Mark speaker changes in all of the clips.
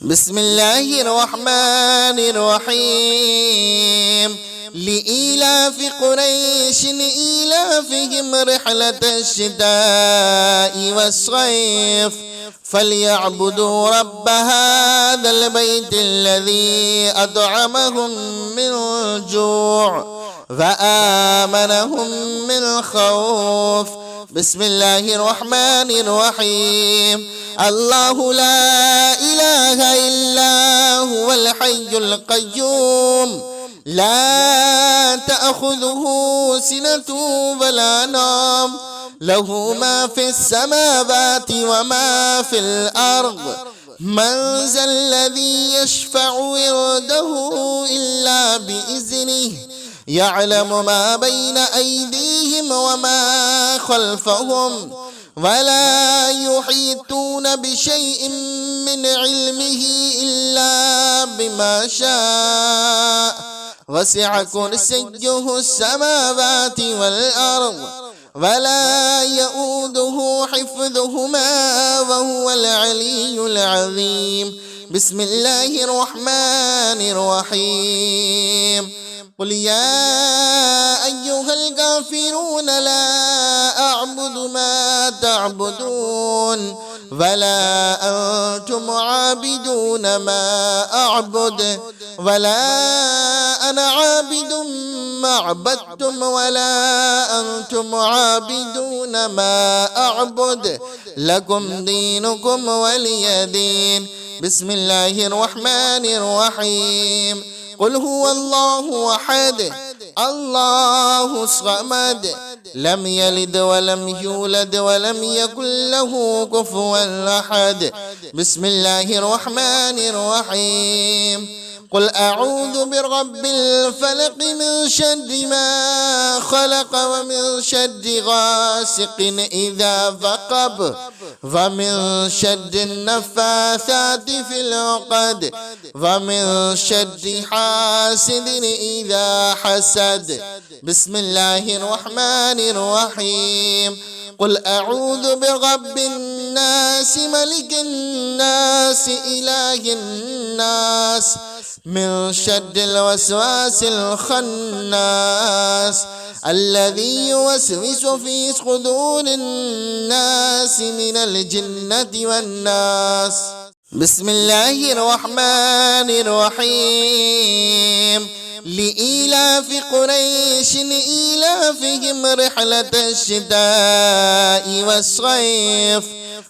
Speaker 1: بسم الله الرحمن الرحيم. لإيلاف قريش إيلافهم رحلة الشتاء والصيف فليعبدوا رب هذا البيت الذي أطعمهم من جوع وآمنهم من خوف. بسم الله الرحمن الرحيم. الله لا إله إلا هو الحي القيوم لا تأخذه سنة ولا نوم له ما في السماوات وما في الأرض. من ذا الذي يشفع عنده إلا بإذنه يعلم ما بين أيديهم وما خلفهم ولا يحيطون بشيء من علمه إلا بما شاء وسع كرسيه السماوات والأرض ولا يؤوده حفظهما وهو العلي العظيم. بسم الله الرحمن الرحيم. قل يا أيها الكافرون لا أعبد ما تعبدون ولا أنتم عابدون ما أعبد ولا أنا عابد ما عبدتم ولا أنتم عابدون ما أعبد لكم دينكم ولي دين. بسم الله الرحمن الرحيم. قل هو الله أحد الله الصمد لم يلد ولم يولد ولم يكن له كفوا أحد. بسم الله الرحمن الرحيم. قل أعوذ برب الفلق من شر ما خلق ومن شر غاسق إذا وقب ومن شر النفاثات في العقد ومن شر حاسد إذا حسد. بسم الله الرحمن الرحيم. قل أعوذ برب الناس ملك الناس إله الناس من شر الوسواس الخناس الذي يوسوس في صدور الناس من الجنة والناس. بسم الله الرحمن الرحيم. لإيلاف قريش إيلافهم رحلة الشتاء والصيف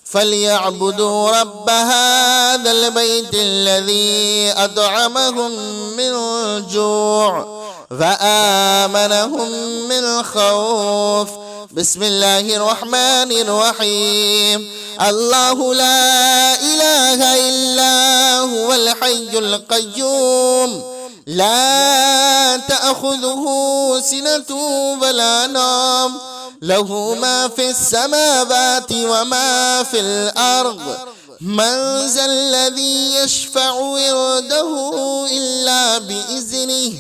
Speaker 1: فليعبدوا رب هذا البيت الذي أطعمهم من جوع وآمنهم من خوف. بسم الله الرحمن الرحيم. الله لا إله إلا هو الحي القيوم لا تأخذه سنة ولا نوم له ما في السماوات وما في الأرض. من ذا الذي يشفع عنده إلا بإذنه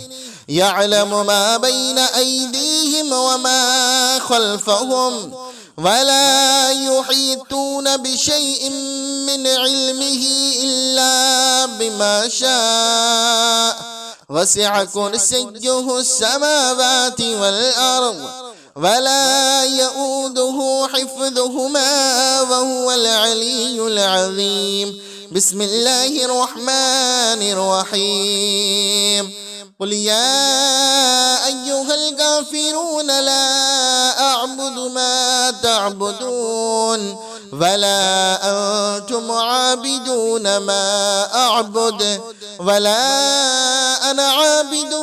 Speaker 1: يعلم ما بين أيديهم وما خلفهم ولا يحيطون بشيء من علمه إلا بما شاء وسع كرسيه السماوات والأرض ولا يؤوده حفظهما وهو العلي العظيم. بسم الله الرحمن الرحيم. قل يا أيها الكافرون لا أعبد ما تعبدون ولا أنتم عابدون ما أعبد ولا أنا عابد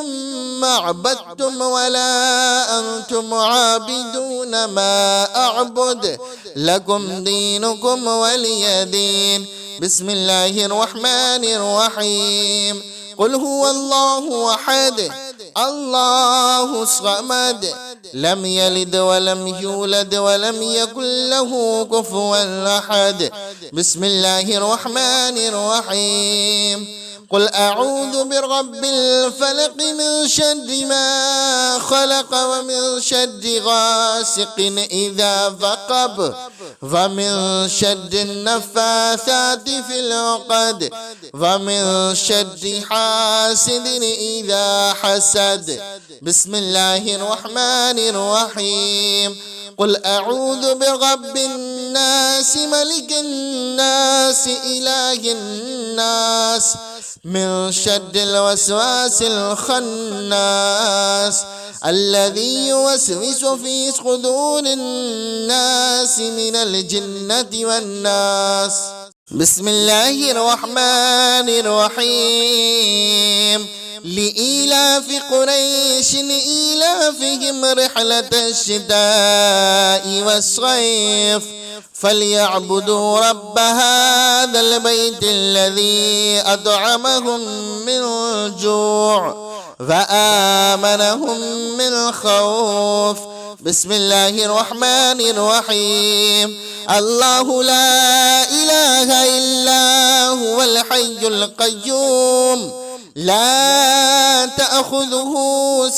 Speaker 1: ما عبدتم ولا أنتم عابدون ما أعبد لكم دينكم ولي دين. بسم الله الرحمن الرحيم. قل هو الله أحد الله الصمد لم يلد ولم يولد ولم يكن له كفوا أحد. بسم الله الرحمن الرحيم. قل أعوذ برب الفلق من شر ما خلق ومن شر غاسق إذا وقب ومن شر النفاثات في العقد ومن شر حاسد إذا حسد. بسم الله الرحمن الرحيم. قل أعوذ برب الناس ملك الناس إله الناس من شر الوسواس الخناس الذي يوسوس في صدور الناس من الجنة والناس. بسم الله الرحمن الرحيم. لإيلاف قريش إيلافهم رحلة الشتاء والصيف فليعبدوا رب هذا البيت الذي أطعمهم من جوع وآمنهم من خوف. بسم الله الرحمن الرحيم. الله لا إله إلا هو الحي القيوم لا تأخذه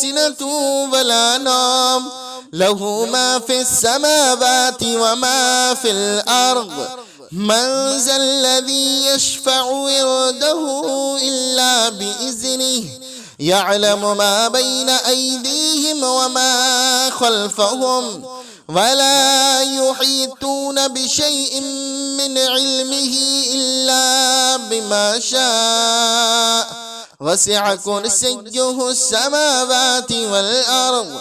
Speaker 1: سنة ولا نوم له ما في السماوات وما في الأرض. من ذا الذي يشفع عنده إلا بإذنه يعلم ما بين أيديهم وما خلفهم ولا يحيطون بشيء من علمه إلا بما شاء وسع كرسيه السماوات والأرض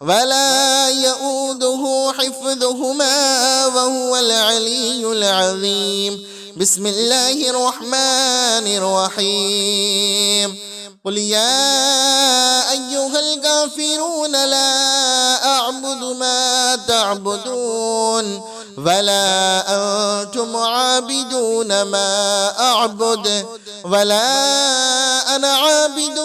Speaker 1: ولا يؤوده حفظهما وهو العلي العظيم. بسم الله الرحمن الرحيم. قل يا أيها الكافرون لا أعبد ما تعبدون ولا أنتم عابدون ما أعبد ولا أنا عابد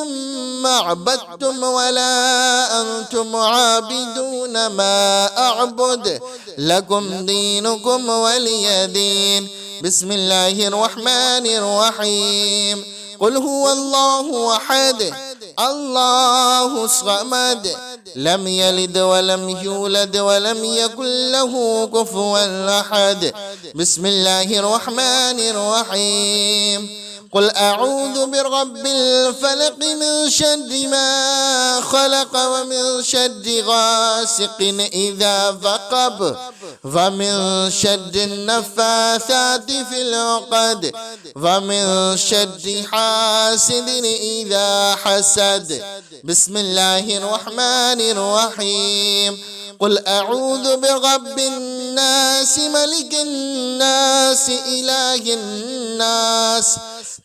Speaker 1: ما عبدتم ولا أنتم عابدون ما أعبد لكم دينكم ولي دين. بسم الله الرحمن الرحيم. قل هو الله أحد الله الصمد لم يلد ولم يولد ولم يكن له كفوا أحد. بسم الله الرحمن الرحيم. قل أعوذ برب الفلق من شر ما خلق ومن شر غاسق إذا وقب ومن شر النفاثات في العقد ومن شر حاسد إذا حسد. بسم الله الرحمن الرحيم. قل أعوذ برب الناس ملك الناس إله الناس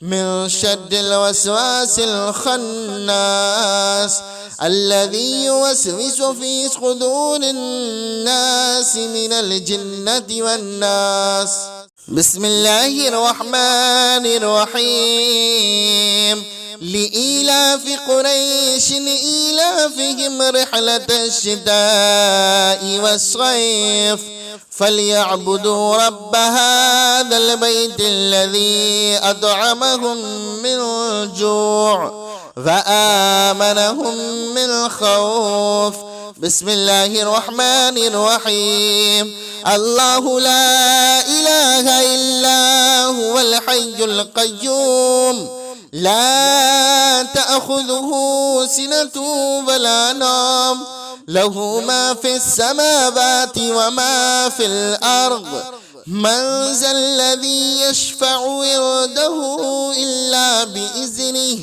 Speaker 1: من شر الوسواس الخناس الذي يوسوس في صدور الناس من الجنة والناس. بسم الله الرحمن الرحيم. لإيلاف قريش إيلافهم رحلة الشتاء والصيف فليعبدوا رب هذا البيت الذي أطعمهم من جوع وآمنهم من خوف. بسم الله الرحمن الرحيم. الله لا إله إلا هو الحي القيوم لا تأخذه سنة ولا نوم له ما في السماوات وما في الأرض. من ذا الذي يشفع عنده إلا بإذنه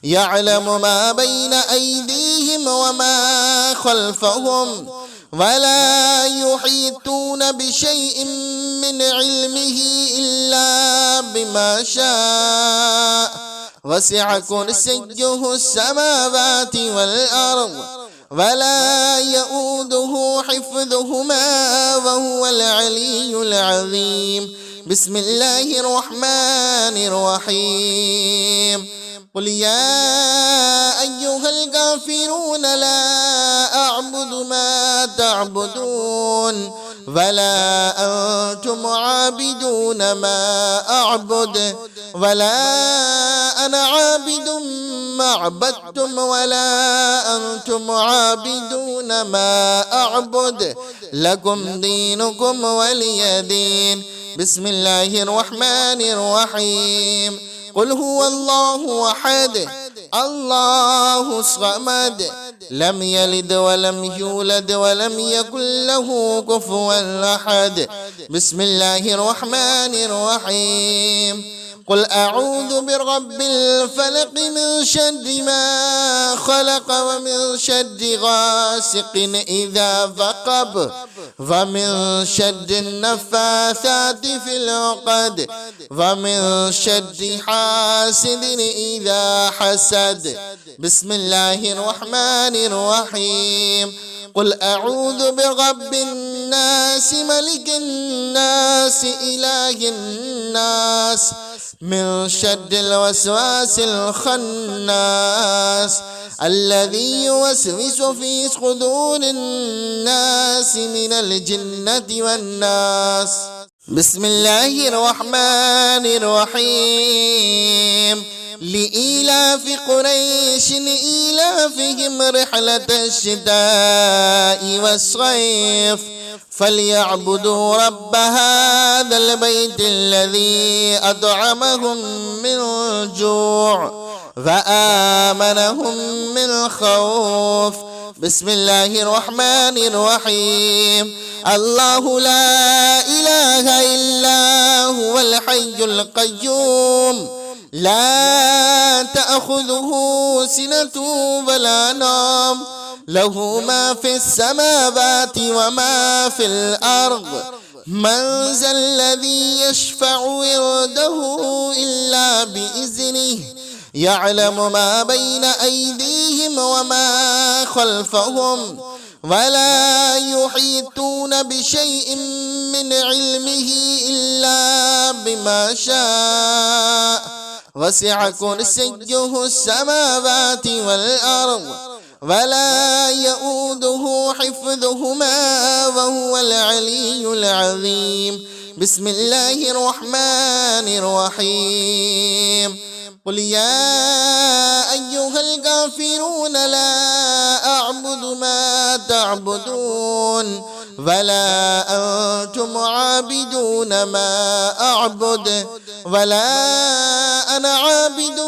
Speaker 1: يعلم ما بين أيديهم وما خلفهم ولا يحيطون بشيء من علمه إلا بما شاء وسع كرسيه السماوات والأرض ولا يؤوده حفظهما وهو العلي العظيم. بسم الله الرحمن الرحيم. قل يا أيها الكافرون لا أعبد ما تعبدون ولا أنتم عابدون ما أعبد ولا أنا عابد ما عبدتم ولا أنتم عابدون ما أعبد لكم دينكم ولي دين. بسم الله الرحمن الرحيم. قل هو الله أحد الله الصمد لم يلد ولم يولد ولم يكن له كفوا أحد. بسم الله الرحمن الرحيم. قل أعوذ برب الفلق من شر ما خلق ومن شر غاسق إذا وقب ومن شر النفاثات في العقد ومن شر حاسد إذا حسد. بسم الله الرحمن الرحيم. قل أعوذ برب الناس ملك الناس إله الناس من شر الوسواس الخناس الذي يوسوس في صدور الناس من الجنة والناس. بسم الله الرحمن الرحيم. لإيلاف قريش إيلافهم رحلة الشتاء والصيف فليعبدوا رب هذا البيت الذي أطعمهم من جوع وآمنهم من خوف. بسم الله الرحمن الرحيم. الله لا إله إلا هو الحي القيوم لا تأخذه سنة ولا نوم له ما في السماوات وما في الأرض. من ذا الذي يشفع عنده إلا بإذنه يعلم ما بين أيديهم وما خلفهم ولا يحيطون بشيء من علمه إلا بما شاء وسع كرسيه السماوات والأرض ولا يؤوده حفظهما وهو العلي العظيم. بسم الله الرحمن الرحيم. قل يا أيها الكافرون لا أعبد ما تعبدون ولا أنتم عابدون ما أعبد ولا أنا عابد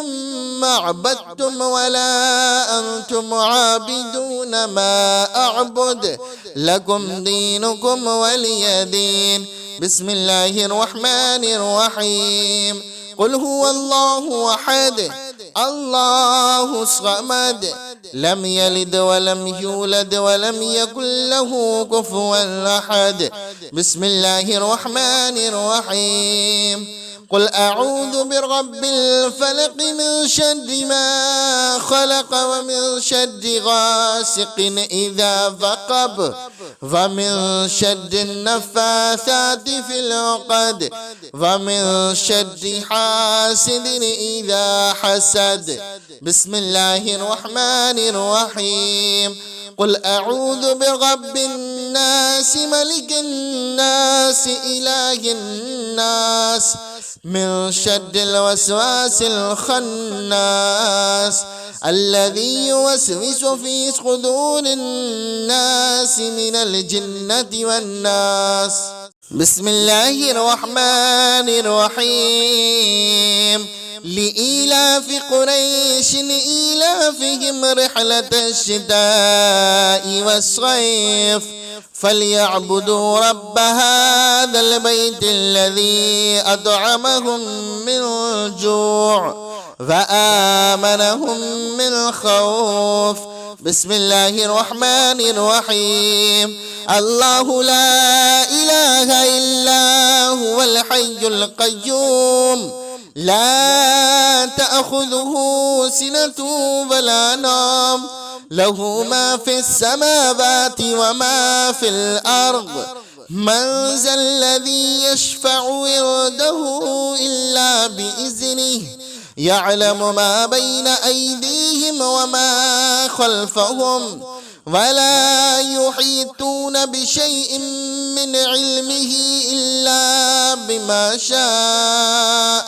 Speaker 1: ما عبدتم ولا أنتم عابدون ما أعبد لكم دينكم ولي دين. بسم الله الرحمن الرحيم. قل هو الله أحد الله الصمد لم يلد ولم يولد ولم يكن له كفوا أحد. بسم الله الرحمن الرحيم. قل أعوذ برب الفلق من شر ما خلق ومن شر غاسق إذا وقب ومن شر النفاثات في العقد ومن شر حاسد إذا حسد. بسم الله الرحمن الرحيم. قل أعوذ برب الناس ملك الناس إله الناس من شر الوسواس الخناس الذي يوسوس في صدور الناس من الجنة والناس. بسم الله الرحمن الرحيم. لإيلاف قريش إيلافهم رحلة الشتاء والصيف فليعبدوا رب هذا البيت الذي أطعمهم من جوع وآمنهم من خوف. بسم الله الرحمن الرحيم. الله لا إله إلا هو الحي القيوم لا تأخذه سنة ولا نوم له ما في السماوات وما في الأرض. من ذا الذي يشفع عنده إلا بإذنه يعلم ما بين أيديهم وما خلفهم ولا يحيطون بشيء من علمه إلا بما شاء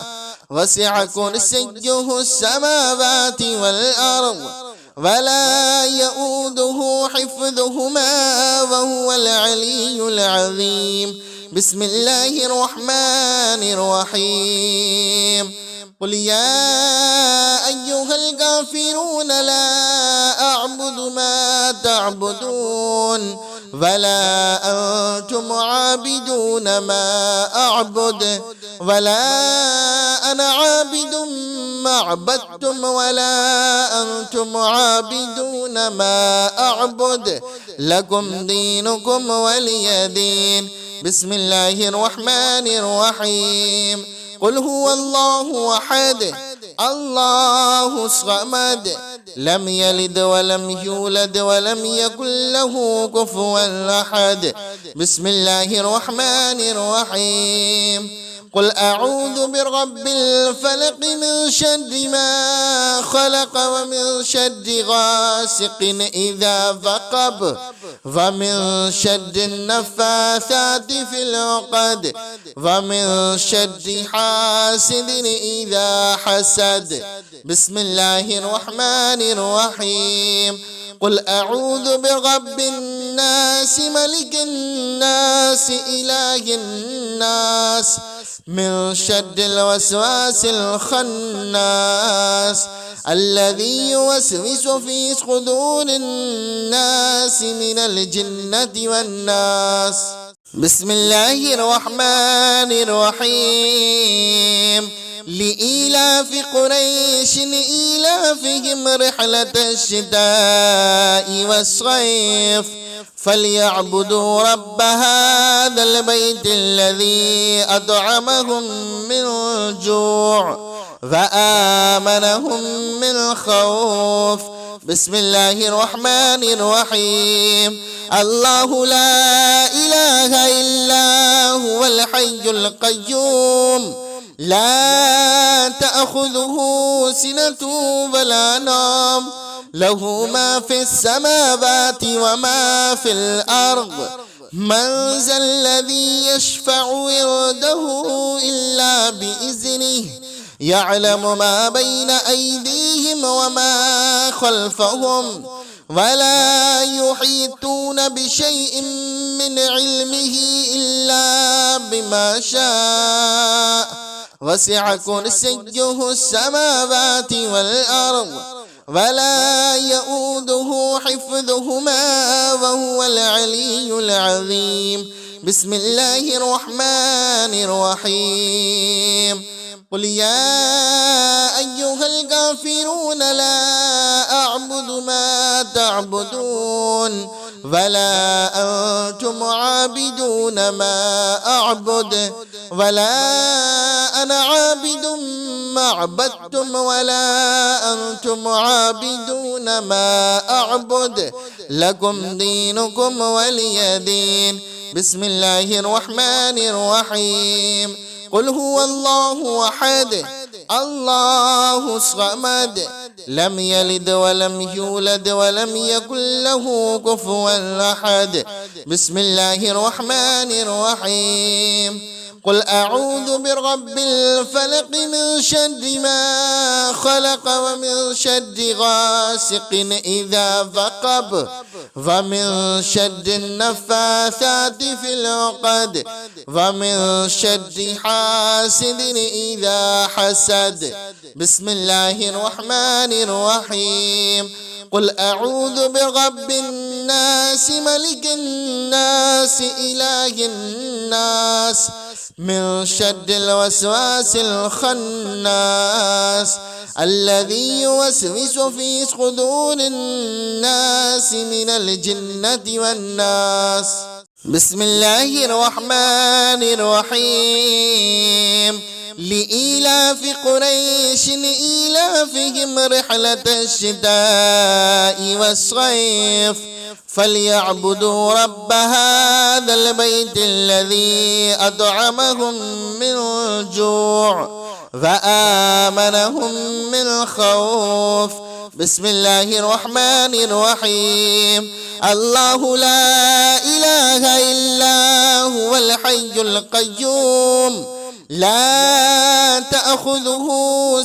Speaker 1: وسع كرسيه السماوات والأرض ولا يؤوده حفظهما وهو العلي العظيم. بسم الله الرحمن الرحيم. قل يا أيها الكافرون لا أعبد ما تعبدون ولا أنتم عابدون ما أعبد ولا أنا عابد ما عبدتم ولا أنتم عابدون ما أعبد لكم دينكم ولي دين. بسم الله الرحمن الرحيم. قل هو الله أحد الله الصمد لم يلد ولم يولد ولم يكن له كفوا أحد. بسم الله الرحمن الرحيم. قل أعوذ برب الفلق من شر ما خلق ومن شر غاسق إذا وقب ومن شر النفاثات في العقد ومن شر حاسد إذا حسد. بسم الله الرحمن الرحيم. قل أعوذ برب الناس ملك الناس إله الناس من شر الوسواس الخناس الذي يوسوس في صدور الناس من الجنة والناس. بسم الله الرحمن الرحيم. لإيلاف قريش إيلافهم رحلة الشتاء والصيف فليعبدوا رب هذا البيت الذي أطعمهم من جوع وآمنهم من خوف. بسم الله الرحمن الرحيم. الله لا إله إلا هو الحي القيوم لا تأخذه سنة ولا نوم له ما في السماوات وما في الأرض من ذا الذي يشفع عنده إلا بإذنه يعلم ما بين أيديهم وما خلفهم ولا يحيطون بشيء من علمه إلا بما شاء وسع كرسيه السماوات والأرض ولا يؤوده حفظهما وهو العلي العظيم. بسم الله الرحمن الرحيم. قل يا أيها الكافرون لا أعبد ما تعبدون ولا أنتم عابدون ما أعبد ولا أنا عابد ما عبدتم ولا أنتم عابدون ما أعبد لكم دينكم ولي دين. بسم الله الرحمن الرحيم. قل هو الله أحد الله الصمد لم يلد ولم يولد ولم يكن له كفوا أحد. بسم الله الرحمن الرحيم. قل أعوذ برب الفلق من شر ما خلق ومن شر غاسق إذا وقب ومن شر النفاثات في العقد ومن شر حاسد إذا حسد. بسم الله الرحمن الرحيم. قل أعوذ برب الناس ملك الناس إله الناس من شر الوسواس الخناس الذي يوسوس في صدور الناس من الجنة والناس. بسم الله الرحمن الرحيم. لإيلاف قريش إيلافهم رحلة الشتاء والصيف فليعبدوا رب هذا البيت الذي أطعمهم من جوع وآمنهم من خوف. بسم الله الرحمن الرحيم. الله لا إله إلا هو الحي القيوم لا تأخذه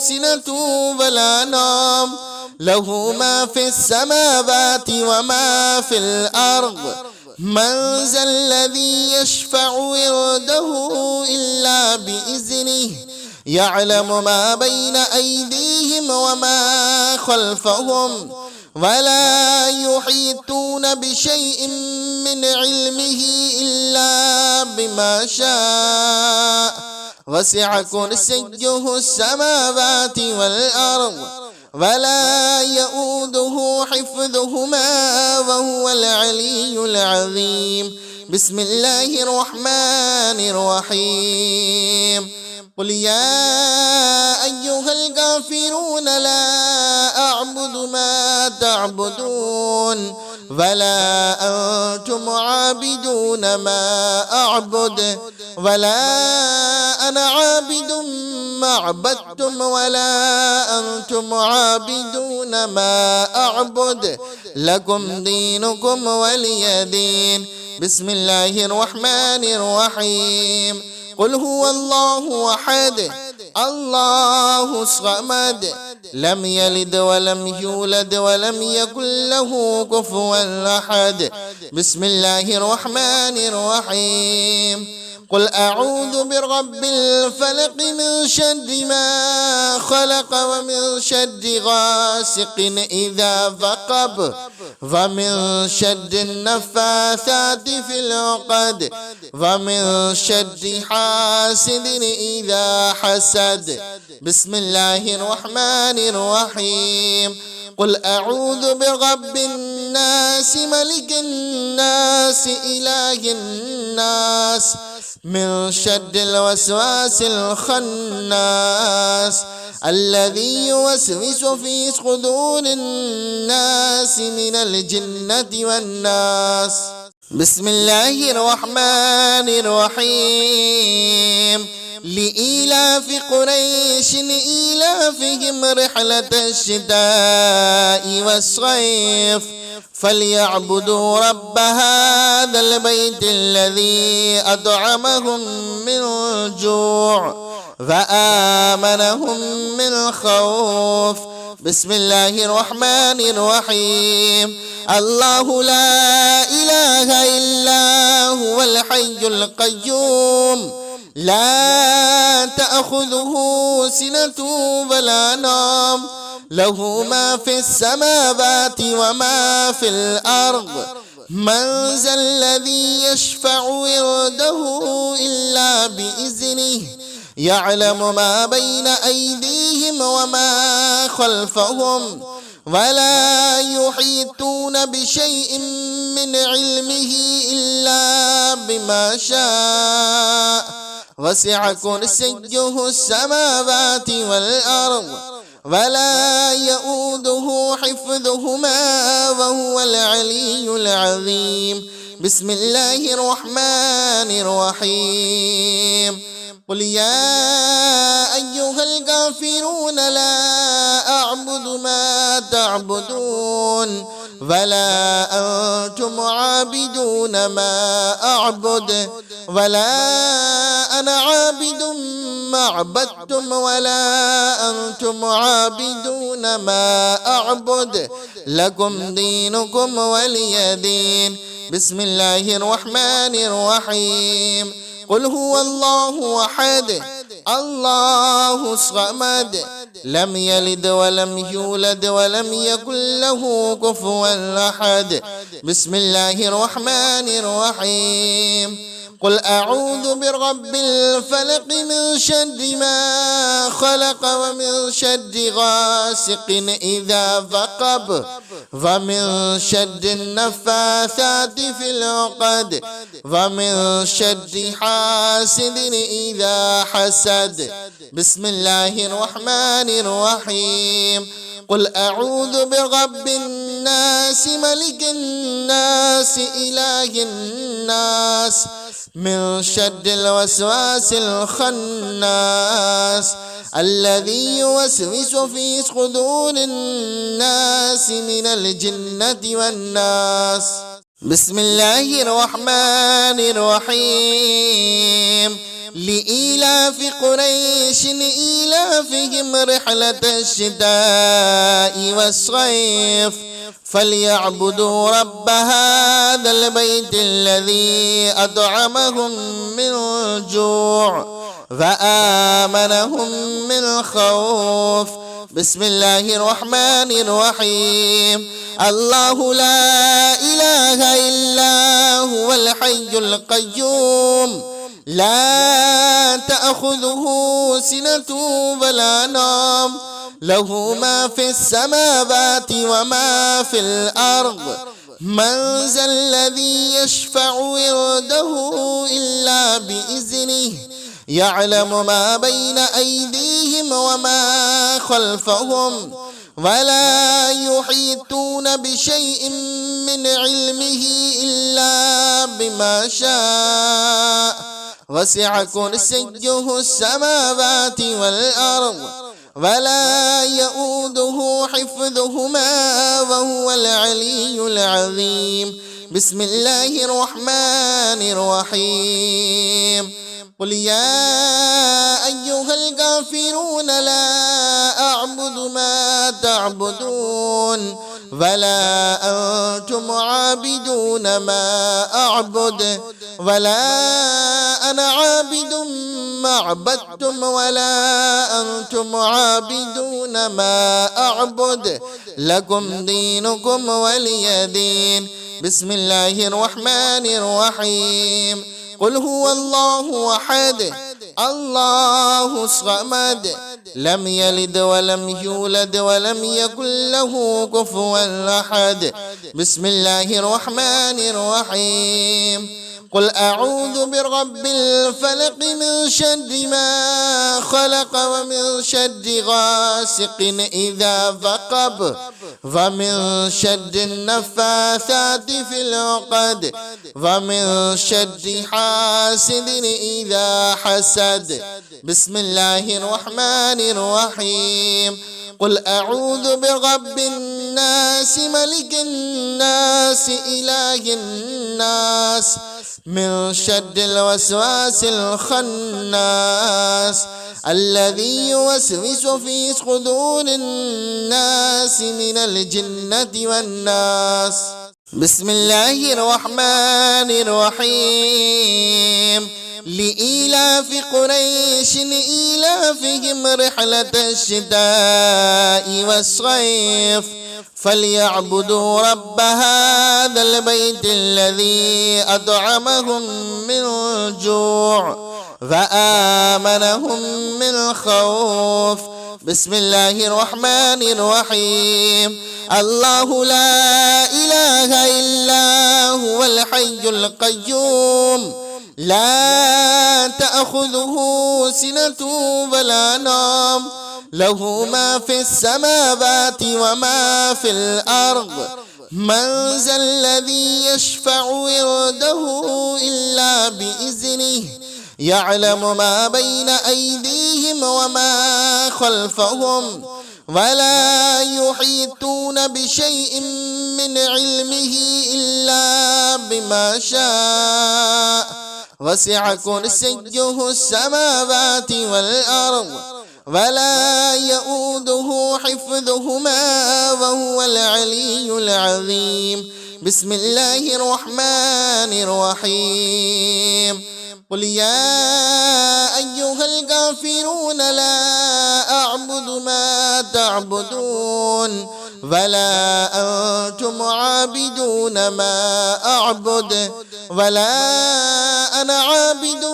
Speaker 1: سنة ولا نوم له ما في السماوات وما في الأرض من ذا الذي يشفع عنده إلا بإذنه يعلم ما بين أيديهم وما خلفهم ولا يحيطون بشيء من علمه إلا بما شاء وسع كرسيه السماوات والأرض ولا يؤوده حفظهما وهو العلي العظيم. بسم الله الرحمن الرحيم. قل يا أيها الكافرون لا أعبد ما تعبدون ولا أنتم عابدون ما أعبد ولا أنا عابد ما عبدتم ولا أنتم عابدون ما أعبد لكم دينكم ولي دين. بسم الله الرحمن الرحيم. قل هو الله أحد الله الصمد لم يلد ولم يولد ولم يكن له كفوا أحد. بسم الله الرحمن الرحيم. قل أعوذ برب الفلق من شر ما خلق ومن شر غاسق إذا وقب ومن شر النفاثات في العقد ومن شر حاسد إذا حسد. بسم الله الرحمن الرحيم. قل أعوذ برب الناس ملك الناس إله الناس من شر الوسواس الخناس الذي يوسوس في صدور الناس من الجنة والناس. بسم الله الرحمن الرحيم. لإيلاف قريش إيلافهم رحلة الشتاء والصيف فليعبدوا رب هذا البيت الذي أطعمهم من جوع وآمنهم من خوف. بسم الله الرحمن الرحيم. الله لا إله إلا هو الحي القيوم لا تأخذه سنة ولا نوم له ما في السماوات وما في الأرض من ذا الذي يشفع عنده إلا بإذنه يعلم ما بين أيديهم وما خلفهم ولا يحيطون بشيء من علمه إلا بما شاء وسع كرسيه السماوات والأرض ولا يؤوده حفظهما وهو العلي العظيم. بسم الله الرحمن الرحيم. قل يا أيها الكافرون لا أعبد ما تعبدون ولا أنتم عابدون ما أعبد ولا أنا عابد ما عبدتم ولا أنتم عابدون ما أعبد لكم دينكم ولي دين. بسم الله الرحمن الرحيم. قل هو الله أحد الله الصمد لم يلد ولم يولد ولم يكن له كفوا أحد. بسم الله الرحمن الرحيم. قل أعوذ برب الفلق من شر ما خلق ومن شر غاسق إذا وقب ومن شر النفاثات في العقد ومن شر حاسد إذا حسد. بسم الله الرحمن الرحيم. قل أعوذ برب الناس ملك الناس إله الناس من شر الوسواس الخناس الذي يوسوس في صدور الناس من الجنة والناس. بسم الله الرحمن الرحيم. لإيلاف قريش إيلافهم رحلة الشتاء والصيف فليعبدوا رب هذا البيت الذي أطعمهم من جوع وآمنهم من خوف. بسم الله الرحمن الرحيم. الله لا إله إلا هو الحي القيوم لا تأخذه سنة ولا نوم له ما في السماوات وما في الأرض من ذا الذي يشفع عنده إلا بإذنه يعلم ما بين أيديهم وما خلفهم ولا يحيطون بشيء من علمه إلا بما شاء وسع كرسيه السماوات والأرض ولا يؤوده حفظهما وهو العلي العظيم. بسم الله الرحمن الرحيم. قل يا أيها الكافرون لا أعبد ما تعبدون ولا أنتم عابدون ما أعبد ولا أنا عابد ما عبدتم ولا أنتم عابدون ما أعبد لكم دينكم ولي دين. بسم الله الرحمن الرحيم. قل هو الله أحد الله الصمد لم يلد ولم يولد ولم يكن له كفوا أحد. بسم الله الرحمن الرحيم. قل أعوذ برب الفلق من شر ما خلق ومن شر غاسق إذا وقب ومن شر النفاثات في العقد ومن شر حاسد إذا حسد. بسم الله الرحمن الرحيم. قل أعوذ برب الناس ملك الناس إله الناس من شر الوسواس الخناس الذي يوسوس في صدور الناس من الجنة والناس. بسم الله الرحمن الرحيم. لإيلاف قريش إيلافهم رحلة الشتاء والصيف فليعبدوا رب هذا البيت الذي أطعمهم من جوع وآمنهم من خوف. بسم الله الرحمن الرحيم. الله لا إله إلا هو الحي القيوم لا تأخذه سنة ولا نوم له ما في السماوات وما في الأرض من ذا الذي يشفع عنده إلا بإذنه يعلم ما بين أيديهم وما خلفهم ولا يحيطون بشيء من علمه إلا بما شاء وسع كرسيه السماوات والأرض ولا يؤوده حفظهما وهو العلي العظيم. بسم الله الرحمن الرحيم. قل يا أيها الكافرون لا أعبد ما تعبدون ولا أنتم عابدون ما أعبد ولا أنا عابد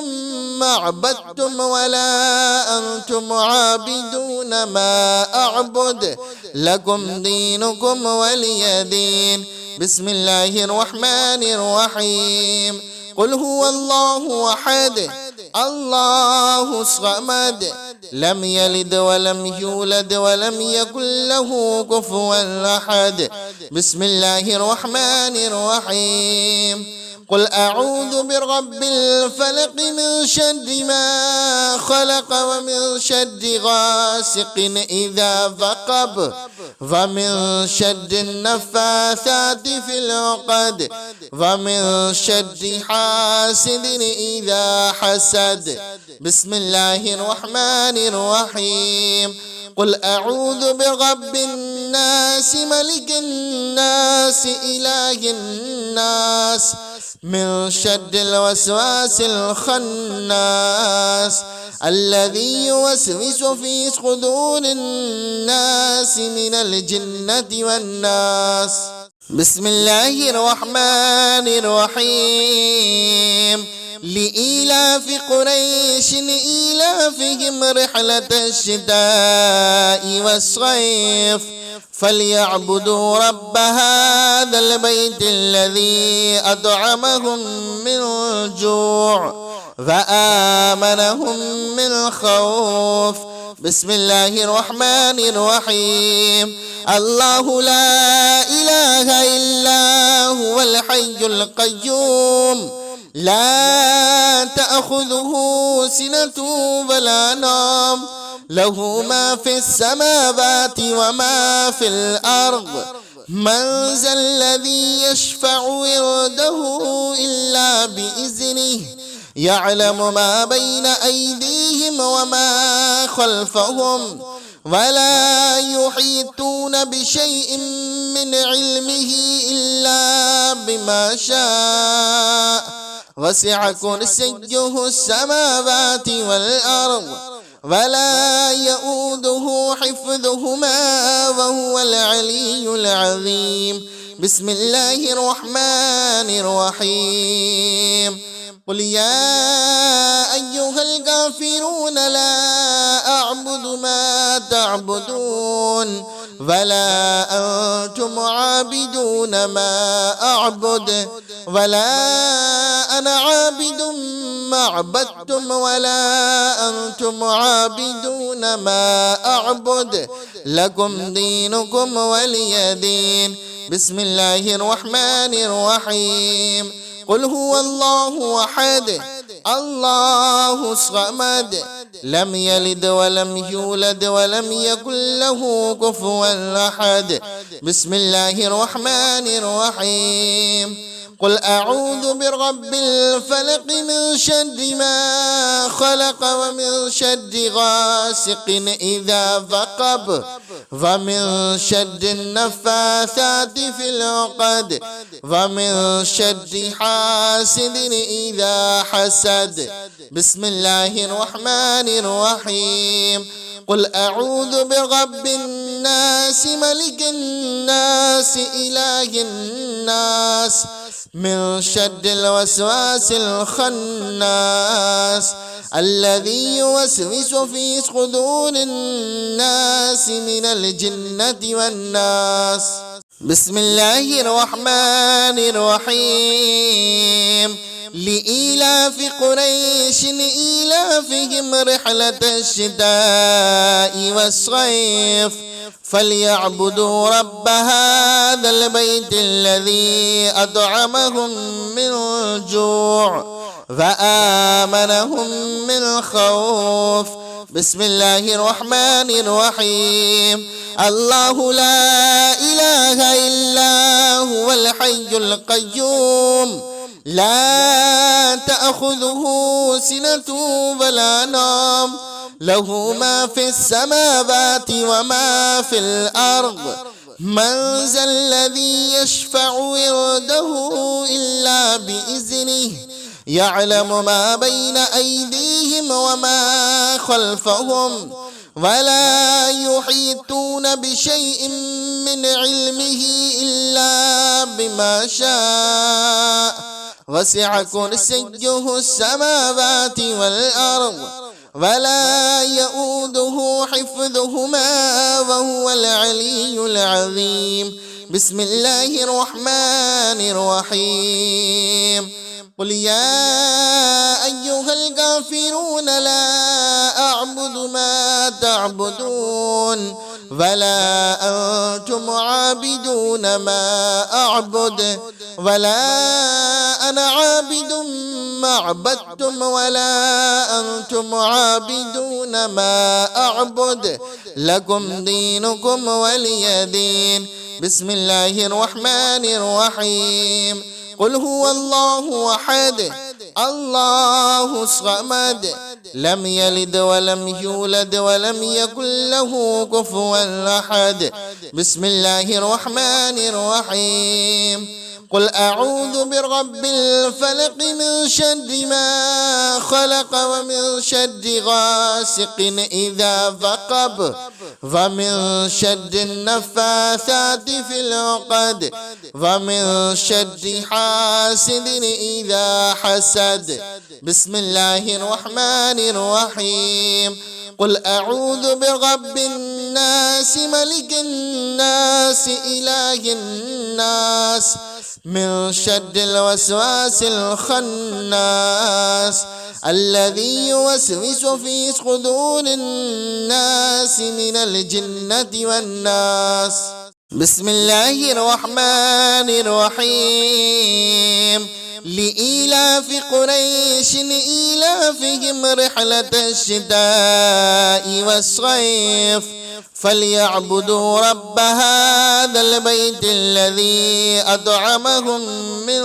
Speaker 1: ما عبدتم ولا أنتم عابدون ما أعبد لكم دينكم ولي دين. بسم الله الرحمن الرحيم. قل هو الله أحد الله الصمد لم يلد ولم يولد ولم يكن له كفوا أحد. بسم الله الرحمن الرحيم. قل أعوذ برب الفلق من شر ما خلق ومن شر غاسق إذا وقب ومن شر النفاثات في العقد ومن شر حاسد إذا حسد. بسم الله الرحمن الرحيم. قل أعوذ برب الناس ملك الناس إله الناس من شر الوسواس الخناس الذي يوسوس في صدور الناس من الجنة والناس. بسم الله الرحمن الرحيم. لإيلاف قريش إيلافهم رحلة الشتاء والصيف فليعبدوا رب هذا البيت الذي أطعمهم من جوع وآمنهم من خوف. بسم الله الرحمن الرحيم. الله لا إله إلا هو الحي القيوم لا تأخذه سنة ولا نوم له ما في السماوات وما في الأرض. من ذا الذي يشفع عنده إلا بإذنه يعلم ما بين أيديهم وما خلفهم ولا يحيطون بشيء من علمه إلا بما شاء. وسع كرسيه السماوات والأرض ولا يؤوده حفظهما وهو العلي العظيم. بسم الله الرحمن الرحيم. قل يا أيها الكافرون لا أعبد ما تعبدون ولا أنتم عابدون ما أعبد ولا أنا عابد ما عبدتم ولا أنتم عابدون ما أعبد لكم دينكم ولي دين. بسم الله الرحمن الرحيم. قل هو الله أحد الله الصمد لم يلد ولم يولد ولم يكن له كفوا أحد. بسم الله الرحمن الرحيم. قل أعوذ برب الفلق من شر ما خلق ومن شر غاسق إذا وقب ومن شر النفاثات في العقد ومن شر حاسد إذا حسد. بسم الله الرحمن الرحيم. قل أعوذ برب الناس ملك الناس إله الناس من شر الوسواس الخناس الذي يوسوس في صدور الناس من الجنة والناس. بسم الله الرحمن الرحيم. لإيلاف قريش إيلافهم رحلة الشتاء والصيف فليعبدوا رب هذا البيت الذي أطعمهم من جوع وآمنهم من خوف. بسم الله الرحمن الرحيم. الله لا إله إلا هو الحي القيوم لا تأخذه سنة ولا نوم له ما في السماوات وما في الأرض. من ذا الذي يشفع عنده إلا بإذنه يعلم ما بين أيديهم وما خلفهم ولا يحيطون بشيء من علمه إلا بما شاء. وسع كرسيه السماوات والأرض ولا يؤوده حفظهما وهو العلي العظيم. بسم الله الرحمن الرحيم. قل يا أيها الكافرون لا أعبد ما تعبدون ولا أنتم عابدون ما أعبد ولا أنا عابد ما عبدتم ولا أنتم عابدون ما أعبد لكم دينكم ولي دين. بسم الله الرحمن الرحيم. قل هو الله أحد الله الصمد لم يلد ولم يولد ولم يكن له كفوا أحد. بسم الله الرحمن الرحيم. قل أعوذ برب الفلق من شر ما خلق ومن شر غاسق إذا وقب ومن شر النفاثات في العقد ومن شر حاسد إذا حسد. بسم الله الرحمن الرحيم. قل أعوذ برب الناس ملك الناس إله الناس من شر الوسواس الخناس الذي يوسوس في صدور الناس من الجنة والناس. بسم الله الرحمن الرحيم. لإيلاف قريش إيلافهم رحلة الشتاء والصيف فليعبدوا رب هذا البيت الذي أطعمهم من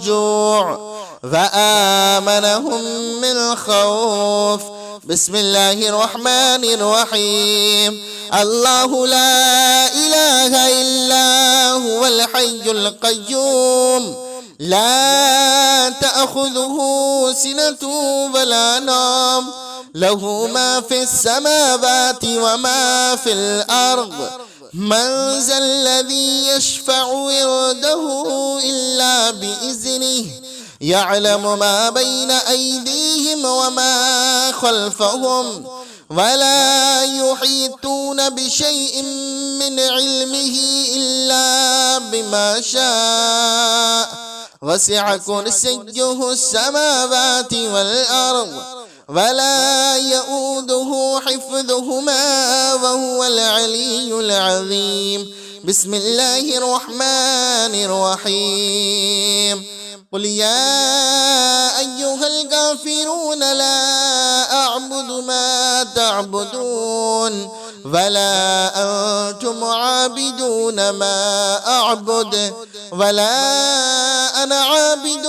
Speaker 1: جوع وآمنهم من خوف. بسم الله الرحمن الرحيم. الله لا إله إلا هو الحي القيوم لا تأخذه سنة ولا نوم له ما في السماوات وما في الأرض. من ذا الذي يشفع عنده إلا بإذنه يعلم ما بين أيديهم وما خلفهم ولا يحيطون بشيء من علمه إلا بما شاء وسع كرسيه السماوات والأرض ولا يؤوده حفظهما وهو العلي العظيم. بسم الله الرحمن الرحيم. قل يا أيها الكافرون لا أعبد ما تعبدون ولا أنتم عابدون ما أعبد ولا أنا عابد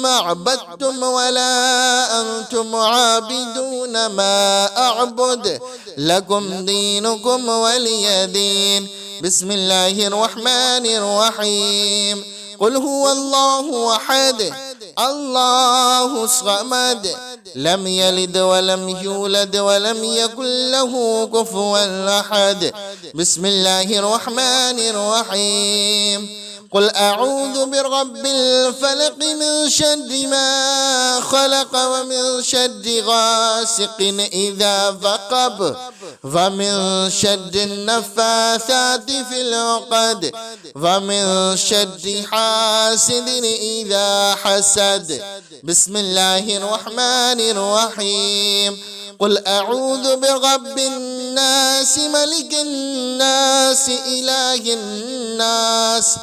Speaker 1: ما عبدتم ولا أنتم عابدون ما أعبد لكم دينكم ولي دين. بسم الله الرحمن الرحيم. قل هو الله أحد الله الصمد لم يلد ولم يولد ولم يكن له كفوا أحد. بسم الله الرحمن الرحيم. قل أعوذ برب الفلق من شر ما خلق ومن شر غاسق إذا وقب ومن شر النفاثات في العقد ومن شر حاسد إذا حسد. بسم الله الرحمن الرحيم. قل أعوذ برب الناس ملك الناس إله الناس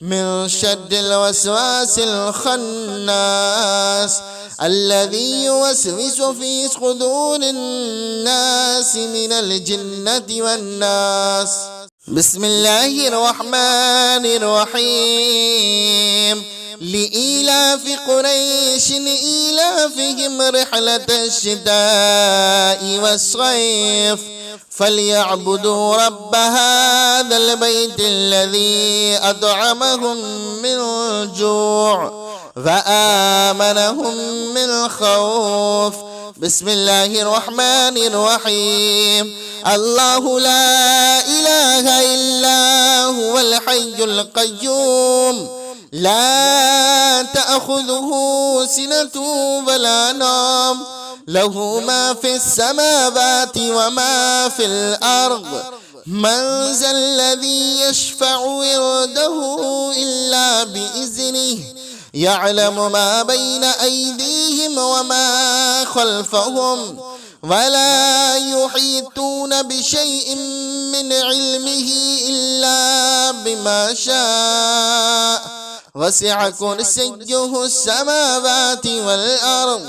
Speaker 1: من شر الوسواس الخناس الذي يوسوس في صدور الناس من الجنة والناس. بسم الله الرحمن الرحيم. لإيلاف قريش إيلافهم رحلة الشتاء والصيف فليعبدوا رب هذا البيت الذي أطعمهم من جوع وآمنهم من خوف. بسم الله الرحمن الرحيم. الله لا إله إلا هو الحي القيوم لا تأخذه سنة ولا نوم له ما في السماوات وما في الأرض. من ذا الذي يشفع عنده إلا بإذنه يعلم ما بين أيديهم وما خلفهم ولا يحيطون بشيء من علمه إلا بما شاء وسع كرسيه السماوات والأرض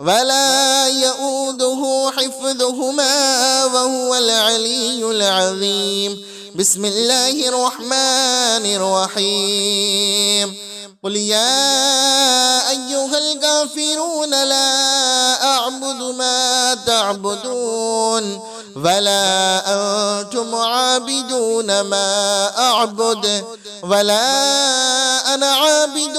Speaker 1: ولا يؤوده حفظهما وهو العلي العظيم. بسم الله الرحمن الرحيم. قل يا أيها الكافرون لا أعبد ما تعبدون ولا أنتم عابدون ما أعبد ولا أنا عابد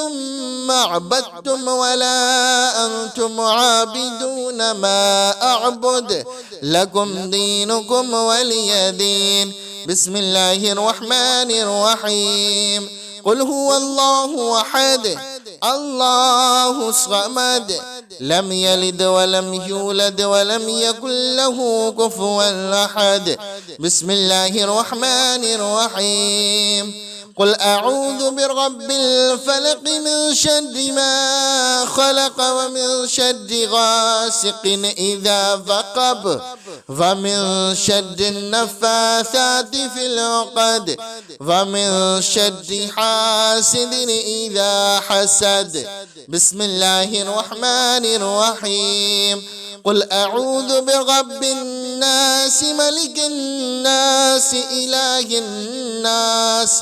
Speaker 1: ما عبدتم ولا أنتم عابدون ما أعبد لكم دينكم ولي دين. بسم الله الرحمن الرحيم. قل هو الله أحد الله الصمد لم يلد ولم يولد ولم يكن له كفوا أحد. بسم الله الرحمن الرحيم. قل أعوذ برب الفلق من شر ما خلق ومن شر غاسق إذا وقب ومن شر النفاثات في العقد ومن شر حاسد إذا حسد. بسم الله الرحمن الرحيم. قل أعوذ برب الناس ملك الناس إله الناس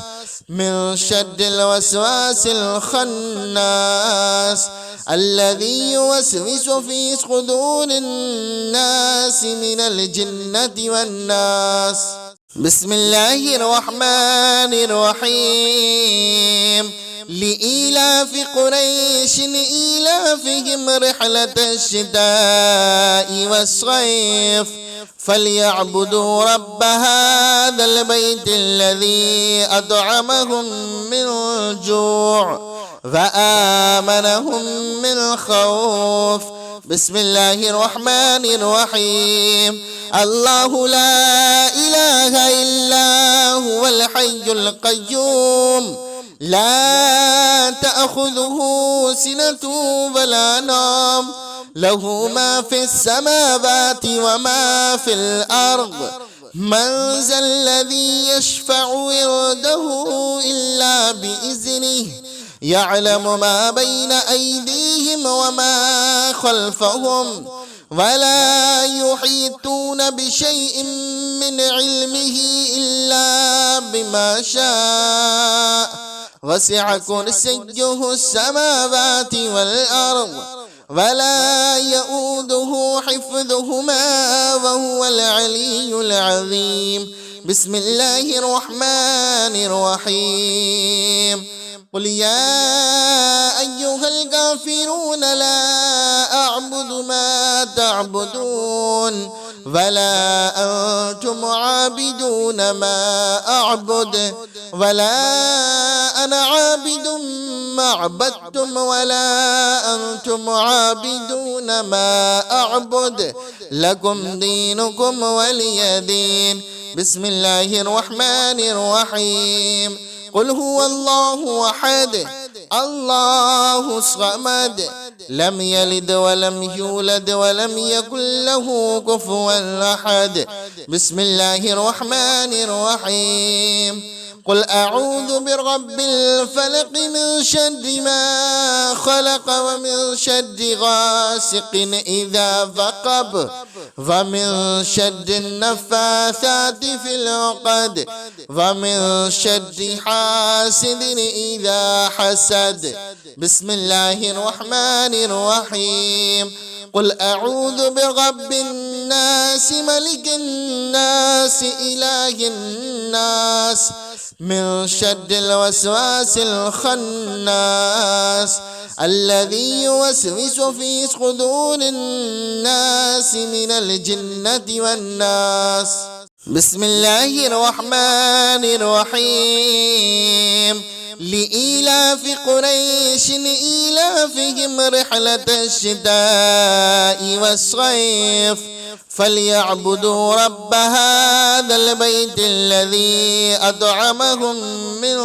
Speaker 1: من شر الوسواس الخناس الذي يوسوس في صدور الناس من الجنة والناس. بسم الله الرحمن الرحيم. لإيلاف قريش إيلافهم رحلة الشتاء والصيف فليعبدوا رب هذا البيت الذي أطعمهم من جوع وآمنهم من خوف. بسم الله الرحمن الرحيم. الله لا إله إلا هو الحي القيوم لا تأخذه سنة ولا نوم له ما في السماوات وما في الأرض. من ذا الذي يشفع عنده إلا بإذنه يعلم ما بين أيديهم وما خلفهم ولا يحيطون بشيء من علمه إلا بما شاء وسع كرسيه السماوات والأرض ولا يؤوده حفظهما وهو العلي العظيم. بسم الله الرحمن الرحيم. قل يا أيها الكافرون لا أعبد ما تعبدون ولا أنتم عابدون ما أعبد ولا أنا عابد ما عبدتم ولا أنتم عابدون ما أعبد لكم دينكم ولي دين. بسم الله الرحمن الرحيم. قل هو الله أحد الله الصمد لم يلد ولم يولد ولم يكن له كفوا أحد. بسم الله الرحمن الرحيم. قل أعوذ برب الفلق من شر ما خلق ومن شر غاسق إذا وقب ومن شر النفاثات في العقد ومن شر حاسد إذا حسد. بسم الله الرحمن الرحيم. قل أعوذ برب الناس ملك الناس إله الناس من شر الوسواس الخناس الذي يوسوس في صدور الناس من الجنة والناس. بسم الله الرحمن الرحيم. لإيلاف قريش إيلافهم رحلة الشتاء والصيف فليعبدوا رب هذا البيت الذي أطعمهم من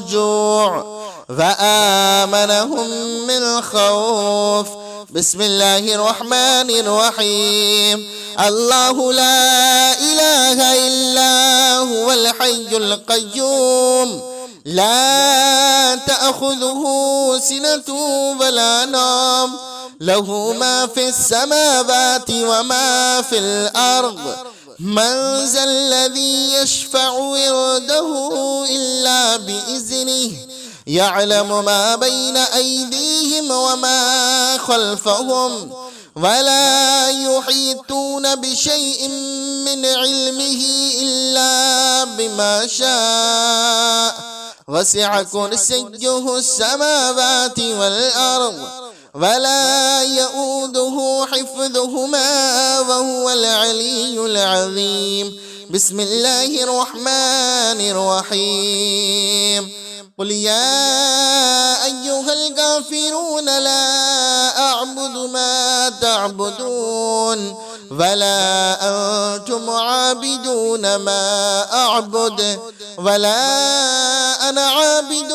Speaker 1: جوع وآمنهم من خوف. بسم الله الرحمن الرحيم. الله لا إله إلا هو الحي القيوم لا تأخذه سنة ولا نوم، له ما في السماوات وما في الأرض. من ذا الذي يشفع عنده إلا بإذنه، يعلم ما بين أيديهم وما خلفهم، ولا يحيطون بشيء من علمه إلا بما شاء، وسع كرسيه السماوات والأرض، ولا يؤوده حفظهما وهو العلي العظيم. بسم الله الرحمن الرحيم. قل يا أيها الكافرون لا أعبد ما تعبدون، ولا أنتم عابدون ما أعبد، ولا أنا عابد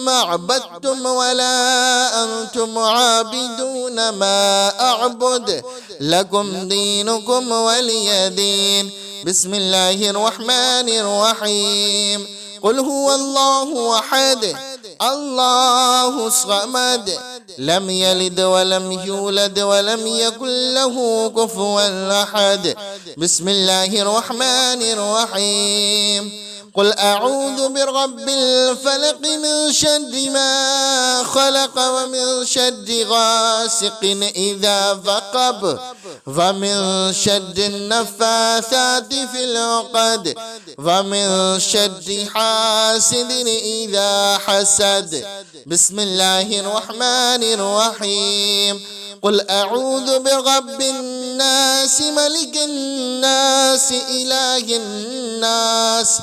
Speaker 1: ما عبدتم، ولا أنتم عابدون ما أعبد، لكم دينكم ولي دين. بسم الله الرحمن الرحيم. قل هو الله أحد الله الصمد، لم يلد ولم يولد ولم يكن له كفوا أحد. بسم الله الرحمن الرحيم. قل أعوذ برب الفلق من شر ما خلق، ومن شر غاسق إذا وقب، ومن شر النفاثات في العقد، ومن شر حاسد إذا حسد. بسم الله الرحمن الرحيم. قل أعوذ برب الناس ملك الناس إله الناس،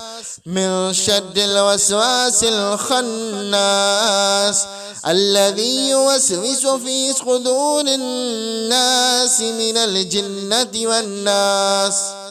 Speaker 1: من شر الوسواس الخناس، الذي يوسوس في صدور الناس من الجنة والناس.